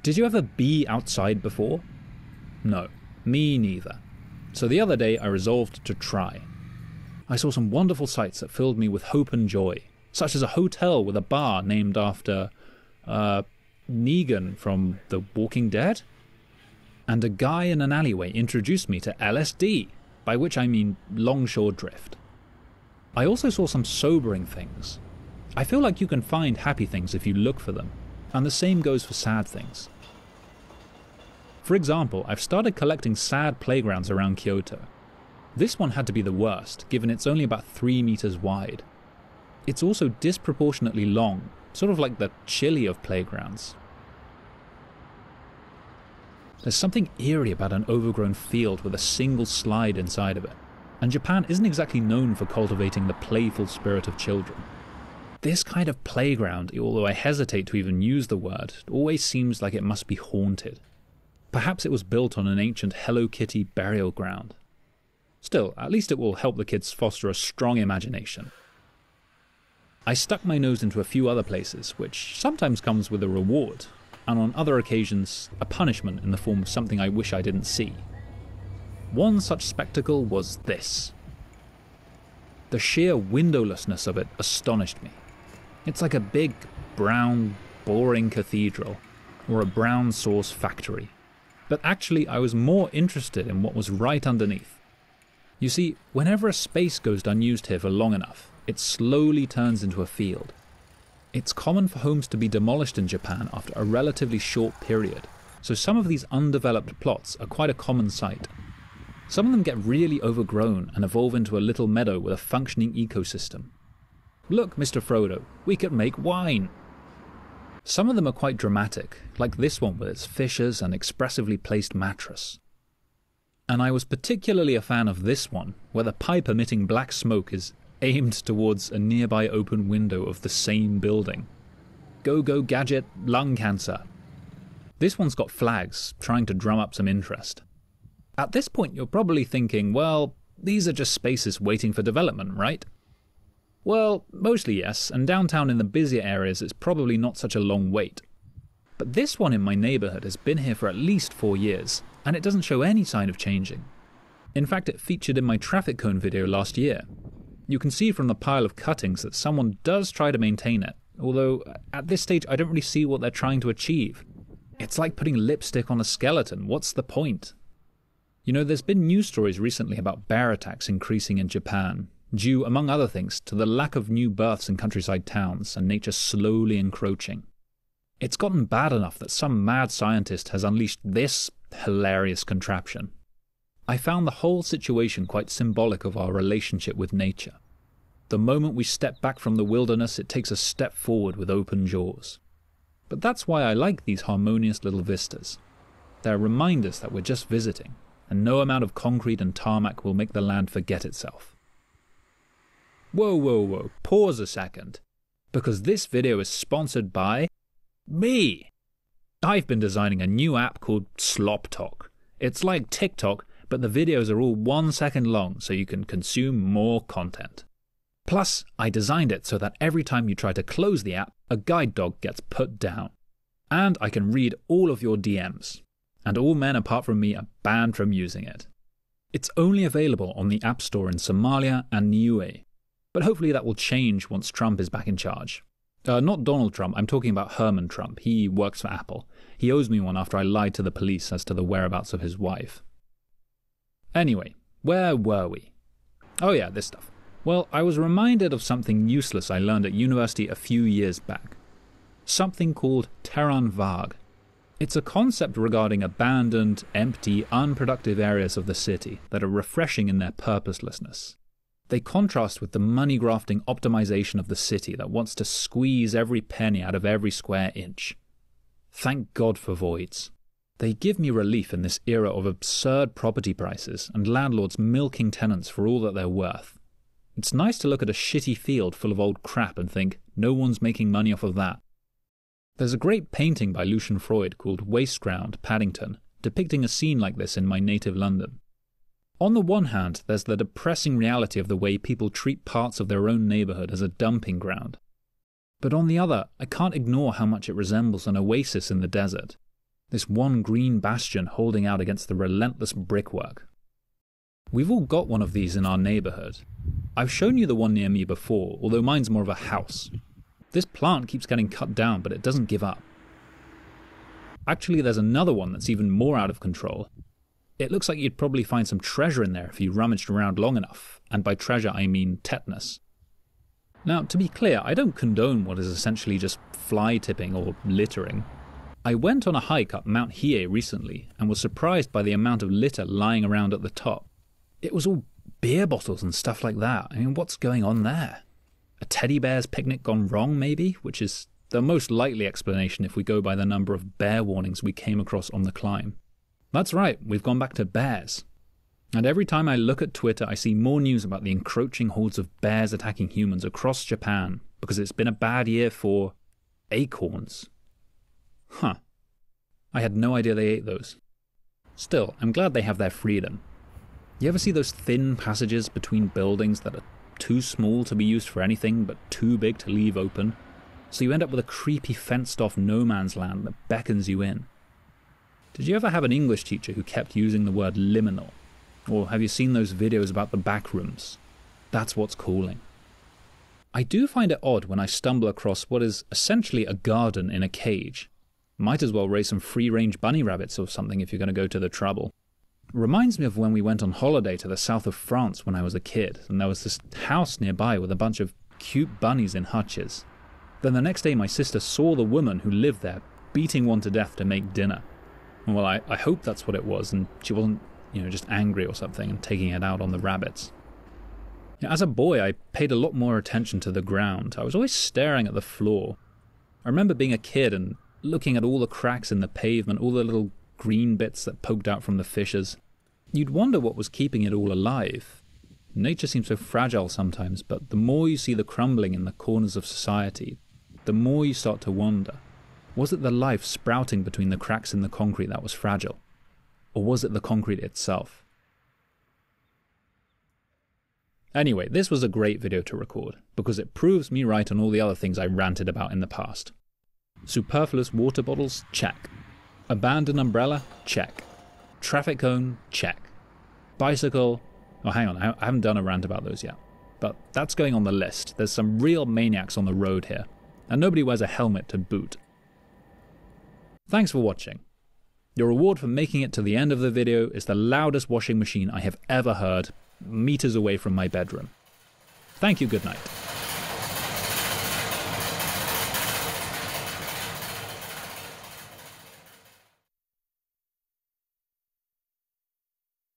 Did you ever be outside before? No, me neither. So the other day I resolved to try. I saw some wonderful sights that filled me with hope and joy, such as a hotel with a bar named after, Negan from The Walking Dead? And a guy in an alleyway introduced me to LSD, by which I mean longshore drift. I also saw some sobering things. I feel like you can find happy things if you look for them, and the same goes for sad things. For example, I've started collecting sad playgrounds around Kyoto. This one had to be the worst, given it's only about 3 meters wide. It's also disproportionately long, sort of like the Chile of playgrounds. There's something eerie about an overgrown field with a single slide inside of it, and Japan isn't exactly known for cultivating the playful spirit of children. This kind of playground, although I hesitate to even use the word, always seems like it must be haunted. Perhaps it was built on an ancient Hello Kitty burial ground. Still, at least it will help the kids foster a strong imagination. I stuck my nose into a few other places, which sometimes comes with a reward, and on other occasions, a punishment in the form of something I wish I didn't see. One such spectacle was this. The sheer windowlessness of it astonished me. It's like a big, brown, boring cathedral, or a brown sauce factory. But actually I was more interested in what was right underneath. You see, whenever a space goes unused here for long enough, it slowly turns into a field. It's common for homes to be demolished in Japan after a relatively short period, so some of these undeveloped plots are quite a common sight. Some of them get really overgrown and evolve into a little meadow with a functioning ecosystem. Look, Mr. Frodo, we could make wine! Some of them are quite dramatic, like this one with its fissures and expressively placed mattress. And I was particularly a fan of this one, where the pipe emitting black smoke is aimed towards a nearby open window of the same building. Go go gadget, lung cancer. This one's got flags, trying to drum up some interest. At this point you're probably thinking, well, these are just spaces waiting for development, right? Well, mostly yes, and downtown in the busier areas it's probably not such a long wait. But this one in my neighbourhood has been here for at least 4 years, and it doesn't show any sign of changing. In fact, it featured in my traffic cone video last year. You can see from the pile of cuttings that someone does try to maintain it, although at this stage I don't really see what they're trying to achieve. It's like putting lipstick on a skeleton, what's the point? You know, there's been news stories recently about bear attacks increasing in Japan, due, among other things, to the lack of new births in countryside towns and nature slowly encroaching. It's gotten bad enough that some mad scientist has unleashed this hilarious contraption. I found the whole situation quite symbolic of our relationship with nature. The moment we step back from the wilderness, it takes a step forward with open jaws. But that's why I like these harmonious little vistas. They're reminders that we're just visiting, and no amount of concrete and tarmac will make the land forget itself. Whoa, whoa, whoa, pause a second. Because this video is sponsored by me. I've been designing a new app called Slop Talk. It's like TikTok, but the videos are all 1 second long so you can consume more content. Plus, I designed it so that every time you try to close the app, a guide dog gets put down. And I can read all of your DMs. And all men apart from me are banned from using it. It's only available on the App Store in Somalia and Niue. But hopefully that will change once Trump is back in charge. Not Donald Trump, I'm talking about Herman Trump. He works for Apple. He owes me one after I lied to the police as to the whereabouts of his wife. Anyway, where were we? Oh yeah, this stuff. Well, I was reminded of something useless I learned at university a few years back. Something called terrain vague. It's a concept regarding abandoned, empty, unproductive areas of the city that are refreshing in their purposelessness. They contrast with the money-grafting optimization of the city that wants to squeeze every penny out of every square inch. Thank God for voids. They give me relief in this era of absurd property prices and landlords milking tenants for all that they're worth. It's nice to look at a shitty field full of old crap and think, no one's making money off of that. There's a great painting by Lucian Freud called Waste Ground, Paddington, depicting a scene like this in my native London. On the one hand, there's the depressing reality of the way people treat parts of their own neighbourhood as a dumping ground. But on the other, I can't ignore how much it resembles an oasis in the desert. This one green bastion holding out against the relentless brickwork. We've all got one of these in our neighbourhood. I've shown you the one near me before, although mine's more of a house. This plant keeps getting cut down, but it doesn't give up. Actually, there's another one that's even more out of control. It looks like you'd probably find some treasure in there if you rummaged around long enough, and by treasure I mean tetanus. Now, to be clear, I don't condone what is essentially just fly tipping or littering. I went on a hike up Mount Hiei recently and was surprised by the amount of litter lying around at the top. It was all beer bottles and stuff like that. I mean, what's going on there? A teddy bear's picnic gone wrong, maybe? Which is the most likely explanation if we go by the number of bear warnings we came across on the climb. That's right, we've gone back to bears. And every time I look at Twitter, I see more news about the encroaching hordes of bears attacking humans across Japan because it's been a bad year for acorns. Huh. I had no idea they ate those. Still, I'm glad they have their freedom. You ever see those thin passages between buildings that are too small to be used for anything but too big to leave open? So you end up with a creepy fenced-off no man's land that beckons you in. Did you ever have an English teacher who kept using the word liminal? Or have you seen those videos about the back rooms? That's what's calling. I do find it odd when I stumble across what is essentially a garden in a cage. Might as well raise some free-range bunny rabbits or something if you're going to go to the trouble. Reminds me of when we went on holiday to the south of France when I was a kid, and there was this house nearby with a bunch of cute bunnies in hutches. Then the next day my sister saw the woman who lived there beating one to death to make dinner. Well, I hope that's what it was, and she wasn't, just angry or something and taking it out on the rabbits. As a boy, I paid a lot more attention to the ground. I was always staring at the floor. I remember being a kid and looking at all the cracks in the pavement, all the little green bits that poked out from the fissures. You'd wonder what was keeping it all alive. Nature seems so fragile sometimes, but the more you see the crumbling in the corners of society, the more you start to wonder. Was it the life sprouting between the cracks in the concrete that was fragile? Or was it the concrete itself? Anyway, this was a great video to record, because it proves me right on all the other things I ranted about in the past. Superfluous water bottles? Check. Abandoned umbrella? Check. Traffic cone? Check. Bicycle? Oh, hang on, I haven't done a rant about those yet. But that's going on the list. There's some real maniacs on the road here, and nobody wears a helmet to boot. Thanks for watching. Your reward for making it to the end of the video is the loudest washing machine I have ever heard, meters away from my bedroom. Thank you, good night.